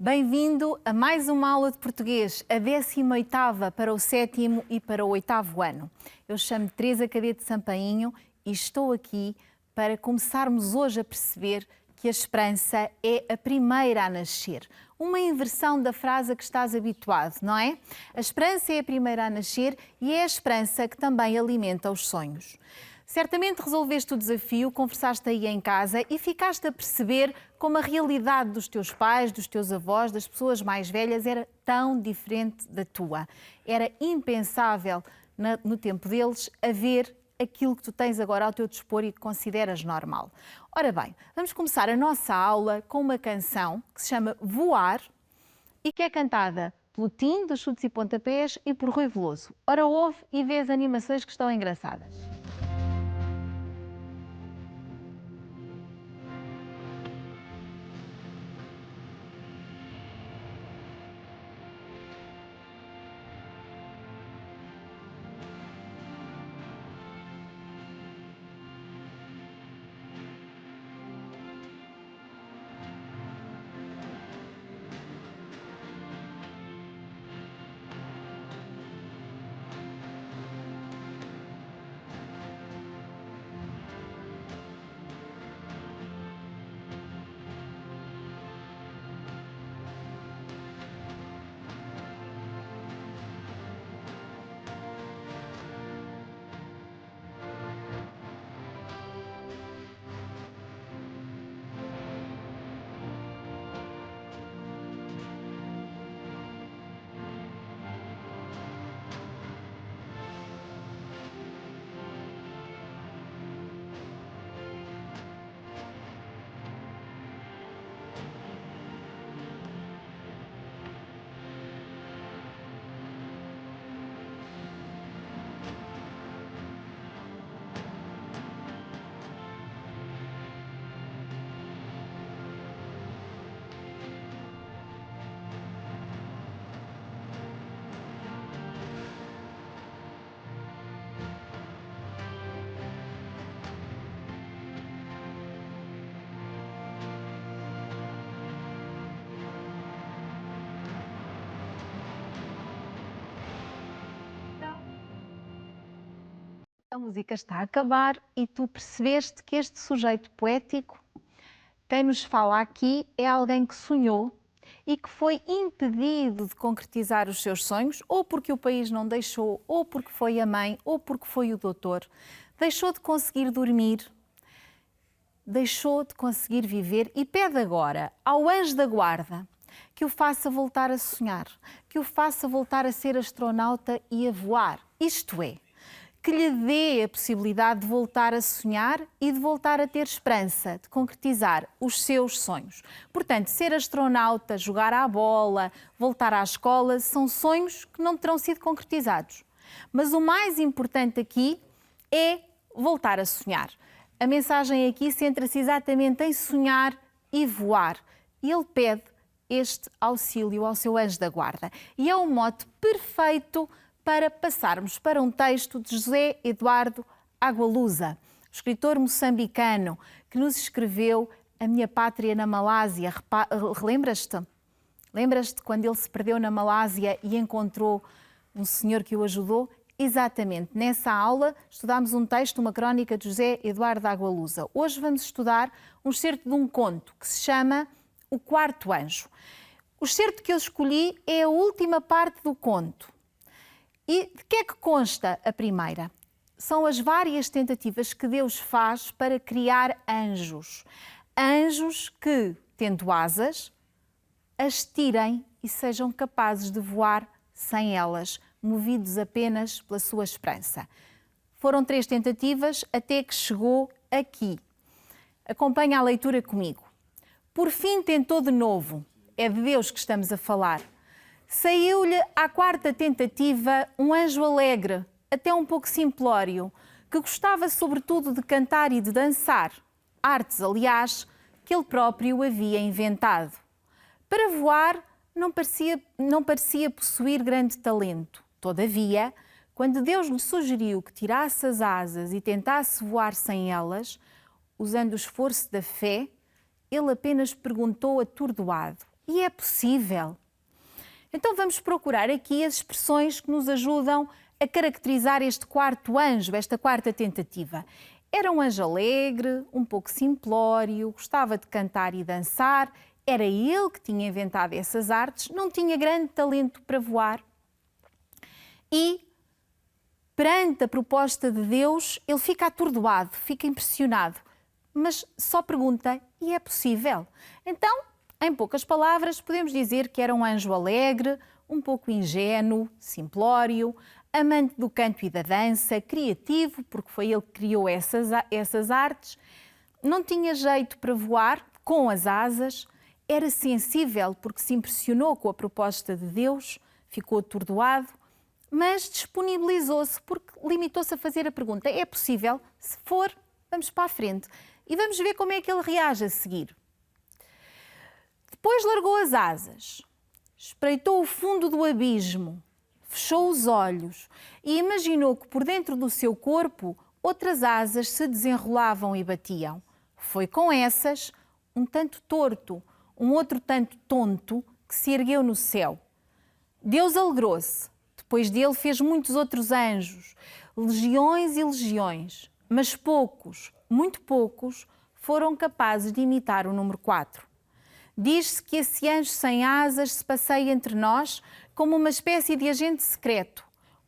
Bem-vindo a mais uma aula de português, a 18ª para o 7º e para o 8º ano. Eu chamo-me Teresa Cadete Sampainho e estou aqui para começarmos hoje a perceber que a esperança é a primeira a nascer. Uma inversão da frase a que estás habituado, não é? A esperança é a primeira a nascer e é a esperança que também alimenta os sonhos. Certamente resolveste o desafio, conversaste aí em casa e ficaste a perceber como a realidade dos teus pais, dos teus avós, das pessoas mais velhas era tão diferente da tua. Era impensável no tempo deles haver aquilo que tu tens agora ao teu dispor e que consideras normal. Ora bem, vamos começar a nossa aula com uma canção que se chama Voar e que é cantada pelo Tim, dos Chutes e Pontapés, e por Rui Veloso. Ora, ouve e vê as animações que estão engraçadas. A música está a acabar e tu percebeste que este sujeito poético, quem nos fala aqui, é alguém que sonhou e que foi impedido de concretizar os seus sonhos, ou porque o país não deixou, ou porque foi a mãe, ou porque foi o doutor. Deixou de conseguir dormir, deixou de conseguir viver e pede agora ao anjo da guarda que o faça voltar a sonhar, que o faça voltar a ser astronauta e a voar. Isto é, que lhe dê a possibilidade de voltar a sonhar e de voltar a ter esperança, de concretizar os seus sonhos. Portanto, ser astronauta, jogar à bola, voltar à escola, são sonhos que não terão sido concretizados. Mas o mais importante aqui é voltar a sonhar. A mensagem aqui centra-se exatamente em sonhar e voar. E ele pede este auxílio ao seu anjo da guarda. E é um mote perfeito para passarmos para um texto de José Eduardo Agualusa, escritor moçambicano, que nos escreveu A Minha Pátria na Malásia. Lembras-te? Lembras-te quando ele se perdeu na Malásia e encontrou um senhor que o ajudou? Exatamente. Nessa aula estudámos um texto, uma crónica de José Eduardo Agualusa. Hoje vamos estudar um excerto de um conto que se chama O Quarto Anjo. O excerto que eu escolhi é a última parte do conto. E de que é que consta a primeira? São as várias tentativas que Deus faz para criar anjos. Anjos que, tendo asas, as tirem e sejam capazes de voar sem elas, movidos apenas pela sua esperança. Foram 3 tentativas até que chegou aqui. Acompanha a leitura comigo. Por fim tentou de novo. É de Deus que estamos a falar. Saiu-lhe à 4ª tentativa um anjo alegre, até um pouco simplório, que gostava sobretudo de cantar e de dançar, artes, aliás, que ele próprio havia inventado. Para voar não parecia possuir grande talento. Todavia, quando Deus lhe sugeriu que tirasse as asas e tentasse voar sem elas, usando o esforço da fé, ele apenas perguntou atordoado: E é possível. Então vamos procurar aqui as expressões que nos ajudam a caracterizar este quarto anjo, esta quarta tentativa. Era um anjo alegre, um pouco simplório, gostava de cantar e dançar, era ele que tinha inventado essas artes, não tinha grande talento para voar e, perante a proposta de Deus, ele fica atordoado, fica impressionado, mas só pergunta, e é possível? Então, em poucas palavras, podemos dizer que era um anjo alegre, um pouco ingênuo, simplório, amante do canto e da dança, criativo, porque foi ele que criou essas artes, não tinha jeito para voar com as asas, era sensível porque se impressionou com a proposta de Deus, ficou atordoado, mas disponibilizou-se porque limitou-se a fazer a pergunta: é possível? Se for, vamos para a frente e vamos ver como é que ele reage a seguir. Depois largou as asas, espreitou o fundo do abismo, fechou os olhos e imaginou que por dentro do seu corpo outras asas se desenrolavam e batiam. Foi com essas, um tanto torto, um outro tanto tonto, que se ergueu no céu. Deus alegrou-se. Depois dele fez muitos outros anjos, legiões e legiões, mas poucos, muito poucos, foram capazes de imitar o número 4. Diz-se que esse anjo sem asas se passeia entre nós como uma espécie de agente secreto,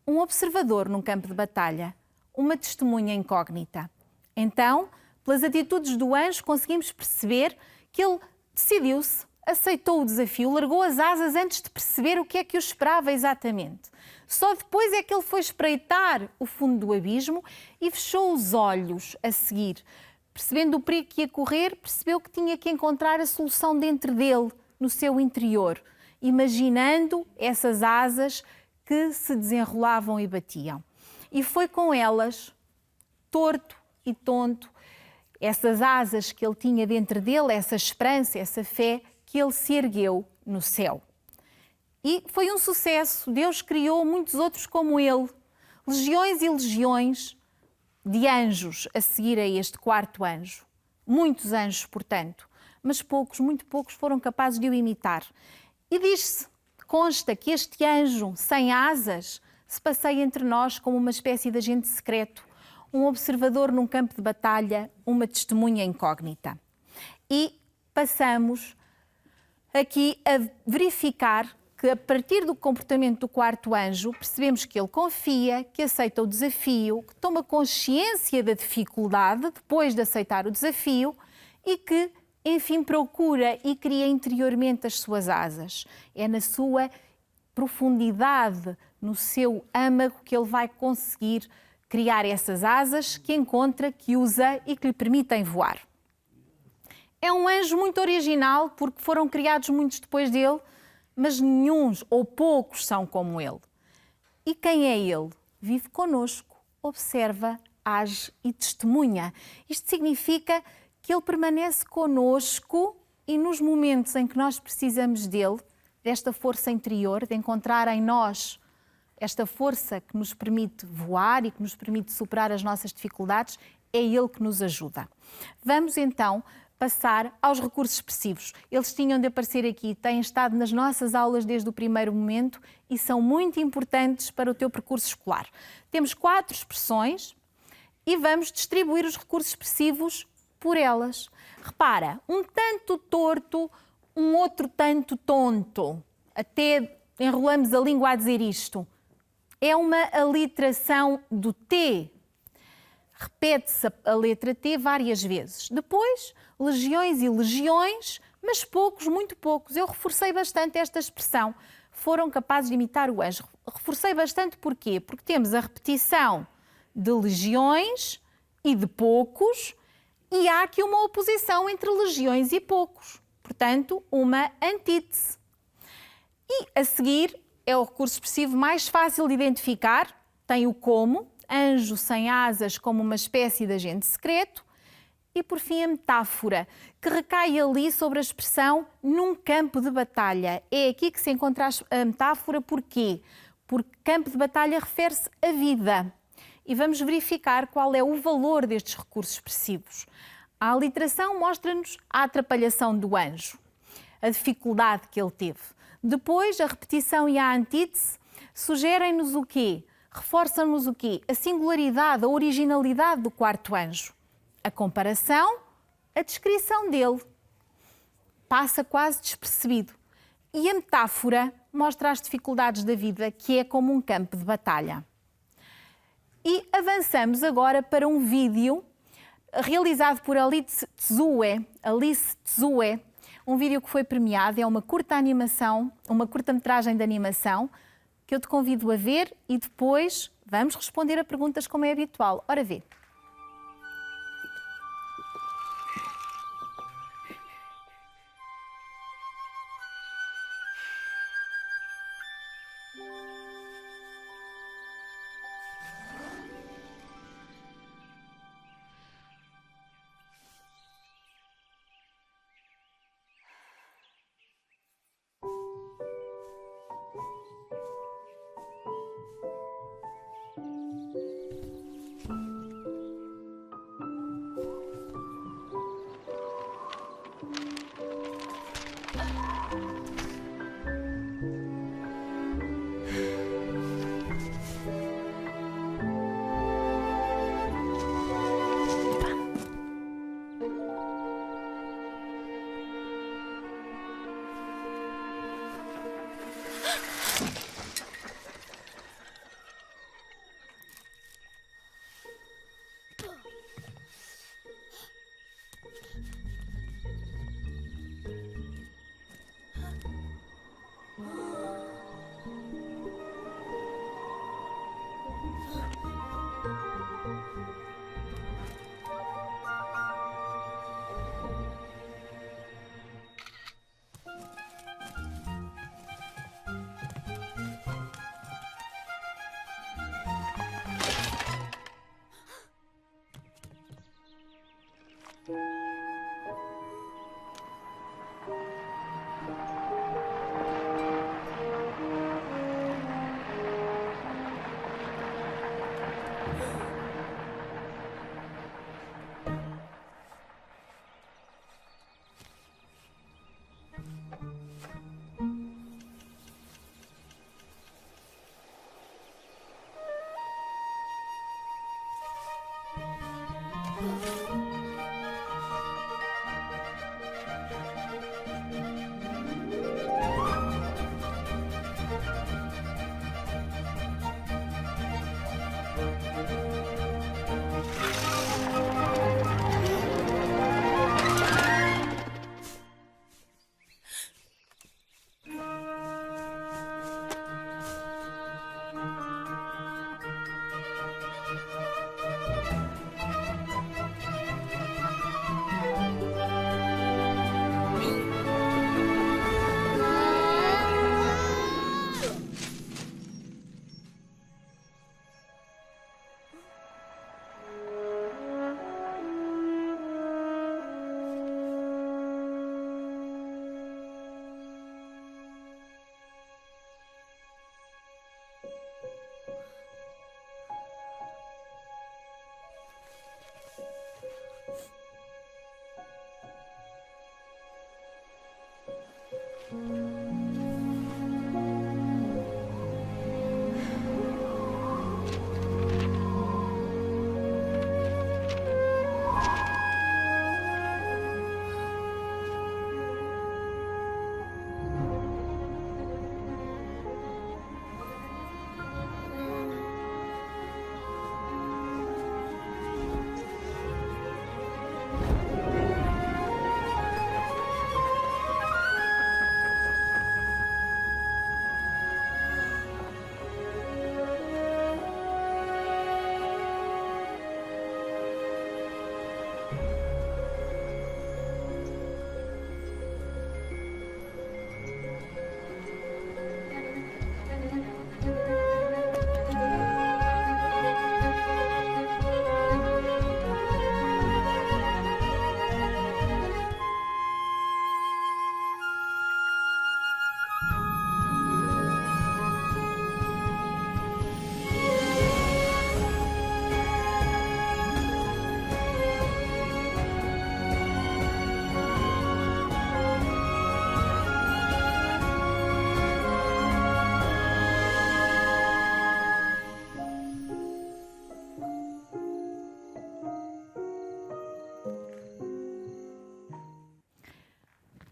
um observador num campo de batalha, uma testemunha incógnita. Então, pelas atitudes do anjo, conseguimos perceber que ele decidiu-se, aceitou o desafio, largou as asas antes de perceber o que é que o esperava exatamente. Só depois é que ele foi espreitar o fundo do abismo e fechou os olhos a seguir. Percebendo o perigo que ia correr, percebeu que tinha que encontrar a solução dentro dele, no seu interior, imaginando essas asas que se desenrolavam e batiam. E foi com elas, torto e tonto, essas asas que ele tinha dentro dele, essa esperança, essa fé, que ele se ergueu no céu. E foi um sucesso. Deus criou muitos outros como ele, legiões e legiões de anjos a seguir a este quarto anjo. Muitos anjos, portanto, mas poucos, muito poucos, foram capazes de o imitar. E diz-se, consta que este anjo sem asas se passeia entre nós como uma espécie de agente secreto, um observador num campo de batalha, uma testemunha incógnita. E passamos aqui a verificar que, a partir do comportamento do quarto anjo, percebemos que ele confia, que aceita o desafio, que toma consciência da dificuldade depois de aceitar o desafio e que, enfim, procura e cria interiormente as suas asas. É na sua profundidade, no seu âmago, que ele vai conseguir criar essas asas que encontra, que usa e que lhe permitem voar. É um anjo muito original porque foram criados muitos depois dele, mas nenhuns ou poucos são como ele. E quem é ele? Vive connosco, observa, age e testemunha. Isto significa que ele permanece connosco e nos momentos em que nós precisamos dele, desta força interior, de encontrar em nós esta força que nos permite voar e que nos permite superar as nossas dificuldades, é ele que nos ajuda. Vamos então passar aos recursos expressivos. Eles tinham de aparecer aqui, têm estado nas nossas aulas desde o primeiro momento e são muito importantes para o teu percurso escolar. Temos 4 expressões e vamos distribuir os recursos expressivos por elas. Repara, um tanto torto, um outro tanto tonto. Até enrolamos a língua a dizer isto. É uma aliteração do T. Repete-se a letra T várias vezes. Depois, legiões e legiões, mas poucos, muito poucos. Eu reforcei bastante esta expressão. Foram capazes de imitar o anjo. Reforcei bastante porquê? Porque temos a repetição de legiões e de poucos e há aqui uma oposição entre legiões e poucos. Portanto, uma antítese. E a seguir é o recurso expressivo mais fácil de identificar. Tem o como. Anjo sem asas como uma espécie de agente secreto e, por fim, a metáfora, que recai ali sobre a expressão num campo de batalha. É aqui que se encontra a metáfora. Porquê? Porque campo de batalha refere-se à vida. E vamos verificar qual é o valor destes recursos expressivos. A aliteração mostra-nos a atrapalhação do anjo. a dificuldade que ele teve. Depois, a repetição e a antítese sugerem-nos o quê? Reforçam-nos o quê? A singularidade, a originalidade do quarto anjo. A comparação, a descrição dele. Passa quase despercebido. E a metáfora mostra as dificuldades da vida, que é como um campo de batalha. E avançamos agora para um vídeo realizado por Alice Tzue, um vídeo que foi premiado, é uma curta animação, uma curta-metragem de animação, que eu te convido a ver e depois vamos responder a perguntas como é habitual. Ora vê.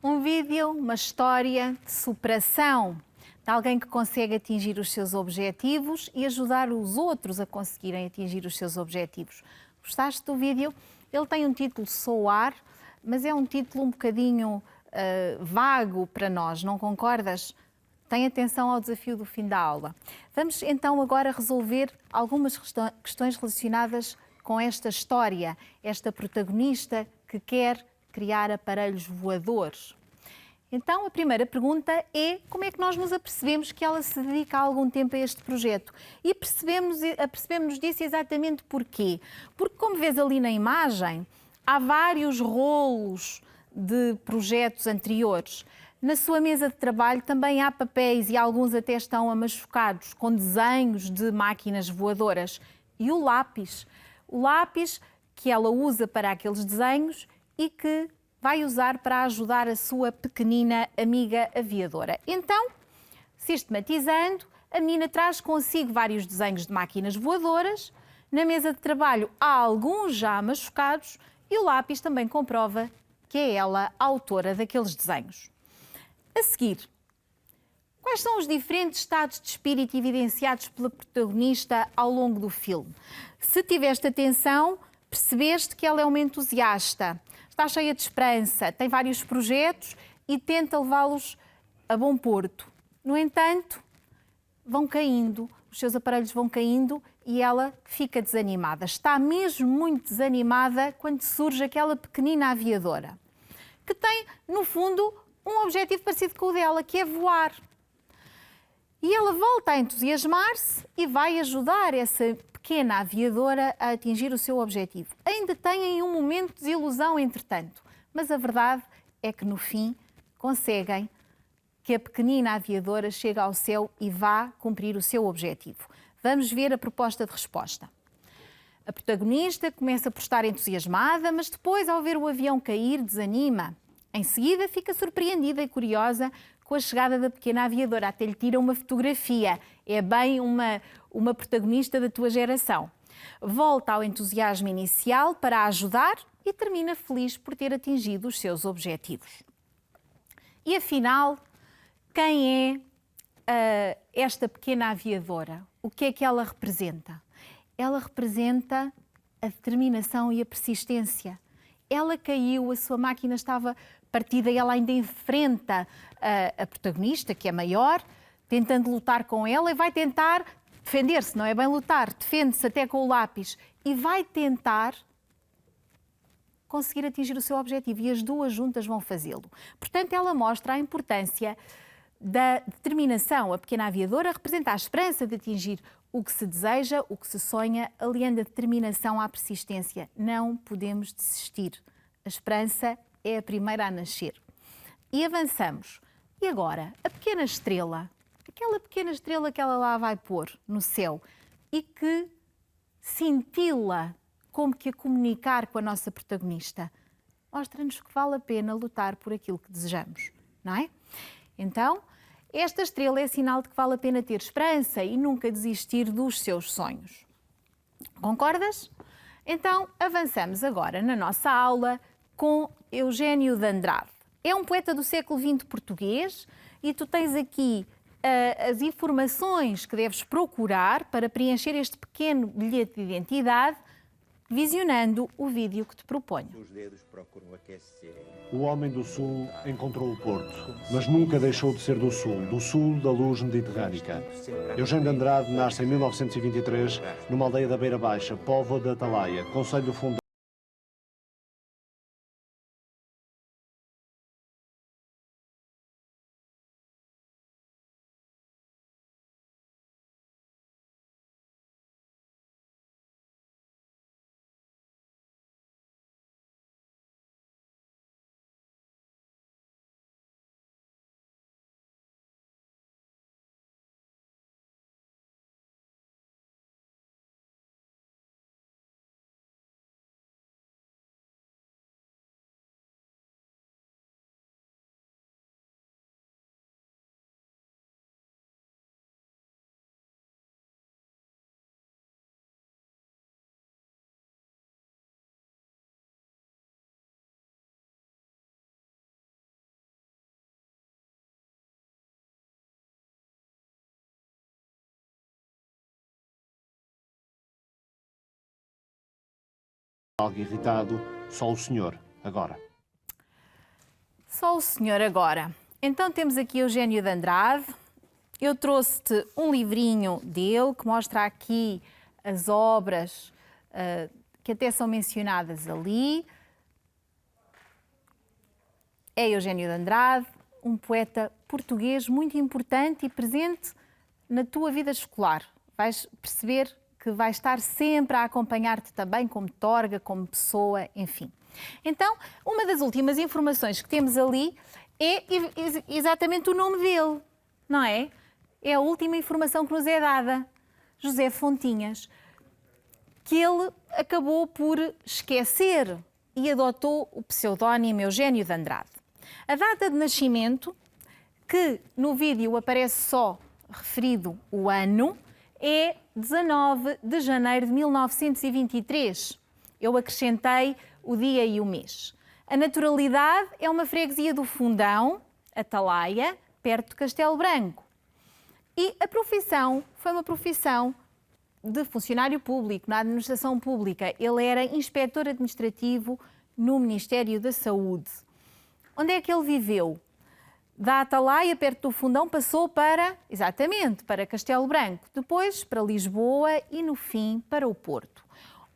Um vídeo, uma história de superação de alguém que consegue atingir os seus objetivos e ajudar os outros a conseguirem atingir os seus objetivos. Gostaste do vídeo? Ele tem um título Soar, mas é um título um bocadinho vago para nós, não concordas? Tem atenção ao desafio do fim da aula. Vamos então agora resolver algumas questões relacionadas com esta história, esta protagonista que quer criar aparelhos voadores. Então, a primeira pergunta é como é que nós nos apercebemos que ela se dedica há algum tempo a este projeto? E apercebemos disso exatamente porquê? Porque, como vês ali na imagem, há vários rolos de projetos anteriores. Na sua mesa de trabalho também há papéis e alguns até estão amachucados, com desenhos de máquinas voadoras. E o lápis que ela usa para aqueles desenhos e que vai usar para ajudar a sua pequenina amiga aviadora. Então, sistematizando, a menina traz consigo vários desenhos de máquinas voadoras. Na mesa de trabalho há alguns já machucados e o lápis também comprova que é ela a autora daqueles desenhos. A seguir, quais são os diferentes estados de espírito evidenciados pela protagonista ao longo do filme? Se tiveste atenção, percebeste que ela é uma entusiasta, está cheia de esperança, tem vários projetos e tenta levá-los a bom porto. No entanto, vão caindo, os seus aparelhos vão caindo e ela fica desanimada. Está mesmo muito desanimada quando surge aquela pequenina aviadora, que tem, no fundo, um objetivo parecido com o dela, que é voar. E ela volta a entusiasmar-se e vai ajudar essa pequena aviadora a atingir o seu objetivo. Ainda têm um momento de desilusão, entretanto, mas a verdade é que, no fim, conseguem que a pequenina aviadora chegue ao céu e vá cumprir o seu objetivo. Vamos ver a proposta de resposta. A protagonista começa por estar entusiasmada, mas depois, ao ver o avião cair, desanima. Em seguida, fica surpreendida e curiosa com a chegada da pequena aviadora. Até lhe tira uma fotografia. É bem uma protagonista da tua geração. Volta ao entusiasmo inicial para a ajudar e termina feliz por ter atingido os seus objetivos. E afinal, quem é esta pequena aviadora? O que é que ela representa? Ela representa a determinação e a persistência. Ela caiu, a sua máquina estava partida e ela ainda enfrenta a protagonista, que é maior, tentando lutar com ela e vai tentar defender-se, não é bem lutar, defende-se até com o lápis e vai tentar conseguir atingir o seu objetivo e as duas juntas vão fazê-lo. Portanto, ela mostra a importância da determinação. A pequena aviadora representa a esperança de atingir o que se deseja, o que se sonha, aliando a determinação à persistência. Não podemos desistir. A esperança é a primeira a nascer. E avançamos. E agora, a pequena estrela, aquela pequena estrela que ela lá vai pôr no céu e que cintila como que a comunicar com a nossa protagonista, mostra-nos que vale a pena lutar por aquilo que desejamos, não é? Então, esta estrela é sinal de que vale a pena ter esperança e nunca desistir dos seus sonhos. Concordas? Então, avançamos agora na nossa aula com Eugênio de Andrade. É um poeta do século XX português e tu tens aqui as informações que deves procurar para preencher este pequeno bilhete de identidade, visionando o vídeo que te proponho. Os dedos procuram aquecer. O homem do Sul encontrou o Porto, mas nunca deixou de ser do Sul da luz mediterrânica. Eugênio de Andrade nasce em 1923 numa aldeia da Beira Baixa, Póvoa da Atalaia, concelho fundador algo irritado, só o senhor, agora. Só o senhor agora. Então temos aqui Eugênio de Andrade. Eu trouxe-te um livrinho dele que mostra aqui as obras que até são mencionadas ali. É Eugênio de Andrade, um poeta português muito importante e presente na tua vida escolar. Vais perceber que vai estar sempre a acompanhar-te também como torga, como pessoa, enfim. Então, uma das últimas informações que temos ali é exatamente o nome dele, não é? É a última informação que nos é dada. José Fontinhas, que ele acabou por esquecer e adotou o pseudónimo Eugênio de Andrade. A data de nascimento, que no vídeo aparece só referido o ano, é 19 de janeiro de 1923. Eu acrescentei o dia e o mês. A naturalidade é uma freguesia do Fundão, Atalaia, perto de Castelo Branco. E a profissão foi uma profissão de funcionário público, na administração pública. Ele era inspetor administrativo no Ministério da Saúde. Onde é que ele viveu? Da Atalaia, perto do Fundão, passou para, exatamente, para Castelo Branco, depois para Lisboa e, no fim, para o Porto.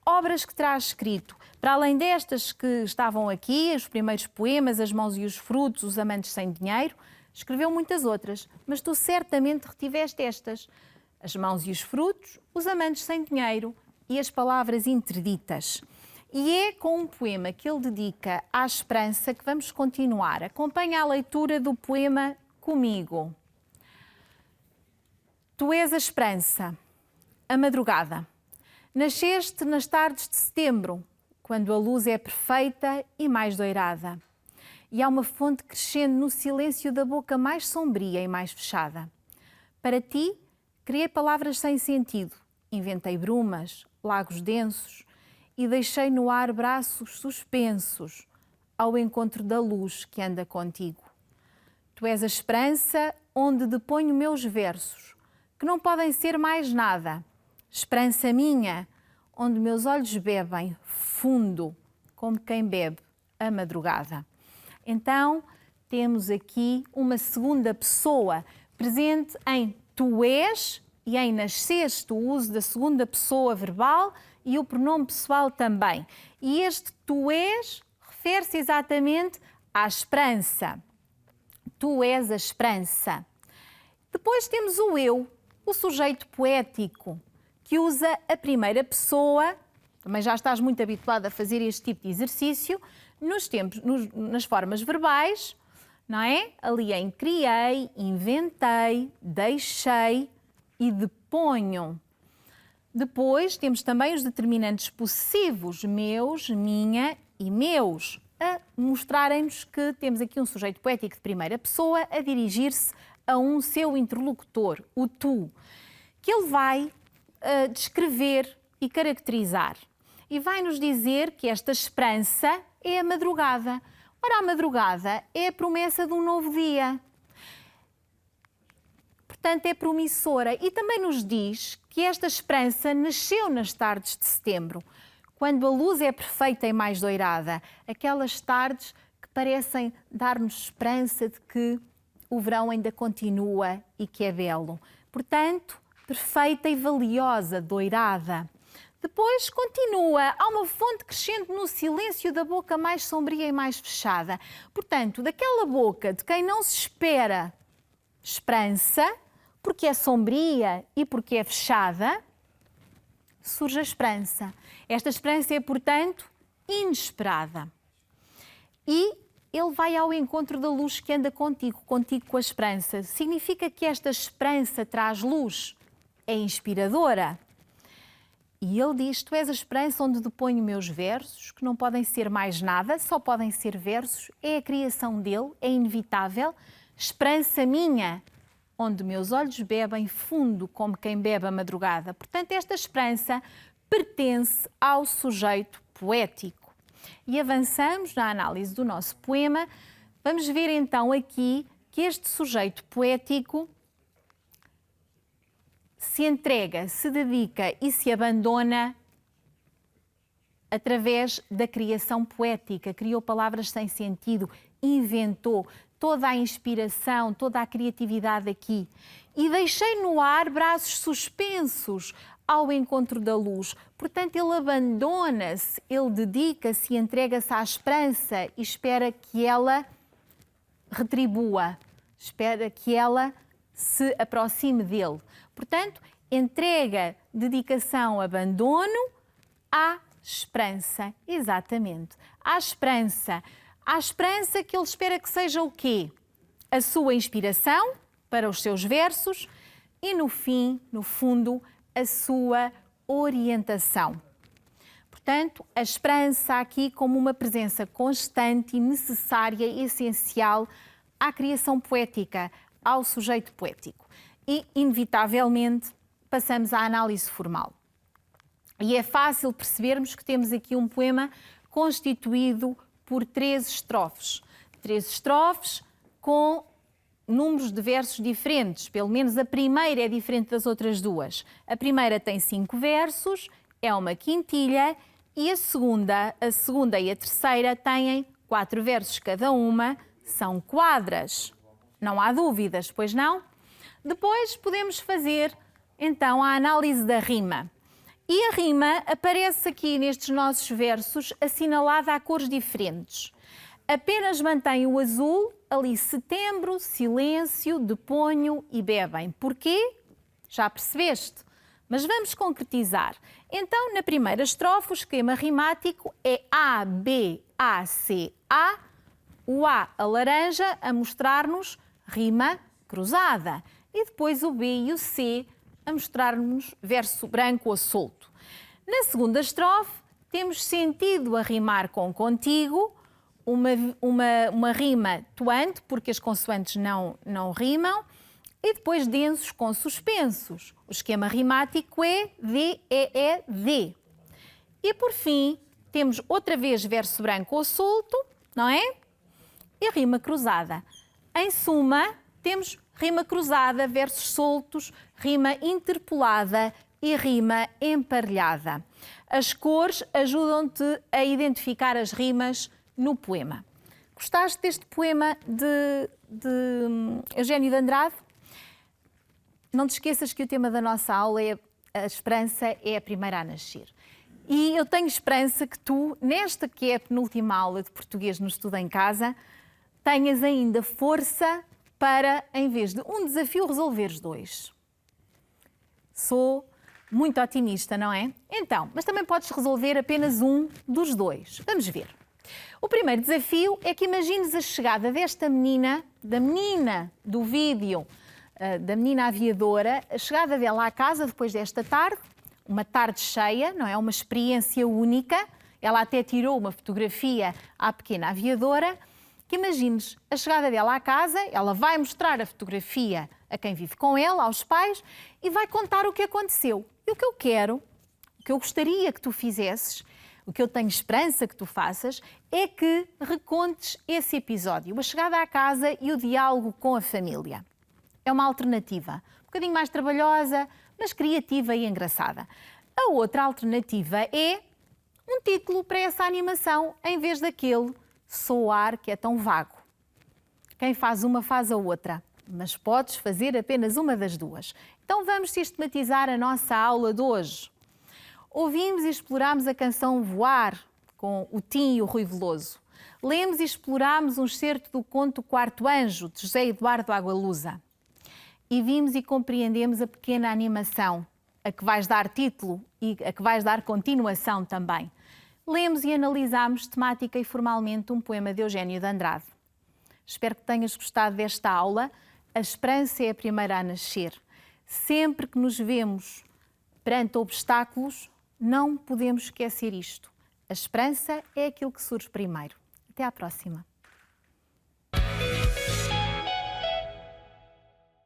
Obras que terá escrito, para além destas que estavam aqui, os primeiros poemas, As Mãos e os Frutos, Os Amantes Sem Dinheiro, escreveu muitas outras, mas tu certamente retiveste estas. As Mãos e os Frutos, Os Amantes Sem Dinheiro e As Palavras Interditas. E é com um poema que ele dedica à esperança que vamos continuar. Acompanha a leitura do poema comigo. Tu és a esperança, a madrugada. Nasceste nas tardes de setembro, quando a luz é perfeita e mais doirada. E há uma fonte crescendo no silêncio da boca mais sombria e mais fechada. Para ti, criei palavras sem sentido, inventei brumas, lagos densos, e deixei no ar braços suspensos ao encontro da luz que anda contigo. Tu és a esperança onde deponho meus versos, que não podem ser mais nada. Esperança minha, onde meus olhos bebem fundo, como quem bebe a madrugada. Então, temos aqui uma segunda pessoa presente em tu és e em nasceste, o uso da segunda pessoa verbal e o pronome pessoal também. E este tu és refere-se exatamente à esperança. Tu és a esperança. Depois temos o eu, o sujeito poético, que usa a primeira pessoa. Também já estás muito habituado a fazer este tipo de exercício nas formas verbais, não é? Ali em criei, inventei, deixei e deponho. Depois temos também os determinantes possessivos, meus, minha e meus, a mostrarem-nos que temos aqui um sujeito poético de primeira pessoa a dirigir-se a um seu interlocutor, o tu, que ele vai descrever e caracterizar. E vai nos dizer que esta esperança é a madrugada. Ora, a madrugada é a promessa de um novo dia. Portanto, é promissora e também nos diz que esta esperança nasceu nas tardes de setembro, quando a luz é perfeita e mais doirada, aquelas tardes que parecem dar-nos esperança de que o verão ainda continua e que é belo. Portanto, perfeita e valiosa, doirada. Depois continua, há uma fonte crescente no silêncio da boca mais sombria e mais fechada. Portanto, daquela boca de quem não se espera esperança, porque é sombria e porque é fechada, surge a esperança. Esta esperança é, portanto, inesperada. E ele vai ao encontro da luz que anda contigo com a esperança. Significa que esta esperança traz luz, é inspiradora. E ele diz, tu és a esperança onde deponho meus versos, que não podem ser mais nada, só podem ser versos, é a criação dele, é inevitável. Esperança minha, onde meus olhos bebem fundo como quem bebe a madrugada. Portanto, esta esperança pertence ao sujeito poético. E avançamos na análise do nosso poema. Vamos ver então aqui que este sujeito poético se entrega, se dedica e se abandona através da criação poética, criou palavras sem sentido, inventou toda a inspiração, toda a criatividade aqui. E deixei no ar braços suspensos ao encontro da luz. Portanto, ele abandona-se, ele dedica-se e entrega-se à esperança e espera que ela retribua, espera que ela se aproxime dele. Portanto, entrega, dedicação, abandono à esperança. Exatamente. À esperança. À esperança que ele espera que seja o quê? A sua inspiração para os seus versos e, no fim, no fundo, a sua orientação. Portanto, a esperança aqui como uma presença constante e necessária e essencial à criação poética, ao sujeito poético. E, inevitavelmente, passamos à análise formal. E é fácil percebermos que temos aqui um poema constituído por 3 estrofes. 3 estrofes com números de versos diferentes. Pelo menos a primeira é diferente das outras 2. A primeira tem 5 versos, é uma quintilha, e a segunda e a terceira têm 4 versos cada uma, são quadras. Não há dúvidas, pois não? Depois podemos fazer, então, a análise da rima. E a rima aparece aqui nestes nossos versos assinalada a cores diferentes. Apenas mantém o azul, ali setembro, silêncio, deponho e bebem. Porquê? Já percebeste? Mas vamos concretizar. Então, na primeira estrofe, o esquema rimático é A, B, A, C, A. O A, a laranja, a mostrar-nos rima cruzada. E depois o B e o C a mostrar-nos verso branco ou solto. Na segunda estrofe, temos sentido a rimar com contigo, uma rima toante, porque as consoantes não rimam, e depois densos com suspensos. O esquema rimático é D, E, E, D. E por fim, temos outra vez verso branco ou solto, não é? E rima cruzada. Em suma, temos rima cruzada, versos soltos, rima interpolada e rima emparelhada. As cores ajudam-te a identificar as rimas no poema. Gostaste deste poema de Eugénio de Andrade? Não te esqueças que o tema da nossa aula é a esperança é a primeira a nascer. E eu tenho esperança que tu, nesta que é a penúltima aula de português no Estudo em Casa, tenhas ainda força para, em vez de um desafio, resolveres 2. Sou muito otimista, não é? Então, mas também podes resolver apenas um dos 2. Vamos ver. O primeiro desafio é que imagines a chegada desta menina, da menina do vídeo, da menina aviadora, a chegada dela à casa depois desta tarde, uma tarde cheia, não é? Uma experiência única. Ela até tirou uma fotografia à pequena aviadora. Que imagines a chegada dela à casa, ela vai mostrar a fotografia a quem vive com ela, aos pais, e vai contar o que aconteceu. E o que eu quero, o que eu gostaria que tu fizesses, o que eu tenho esperança que tu faças, é que recontes esse episódio, a chegada à casa e o diálogo com a família. É uma alternativa, um bocadinho mais trabalhosa, mas criativa e engraçada. A outra alternativa é um título para essa animação, em vez daquele soar que é tão vago. Quem faz uma faz a outra, mas podes fazer apenas uma das 2. Então vamos sistematizar a nossa aula de hoje. Ouvimos e explorámos a canção Voar, com o Tim e o Rui Veloso. Lemos e explorámos um excerto do conto Quarto Anjo, de José Eduardo Agualusa. E vimos e compreendemos a pequena animação, a que vais dar título e a que vais dar continuação também. Lemos e analisámos temática e formalmente um poema de Eugénio de Andrade. Espero que tenhas gostado desta aula. A esperança é a primeira a nascer. Sempre que nos vemos perante obstáculos, não podemos esquecer isto. A esperança é aquilo que surge primeiro. Até à próxima.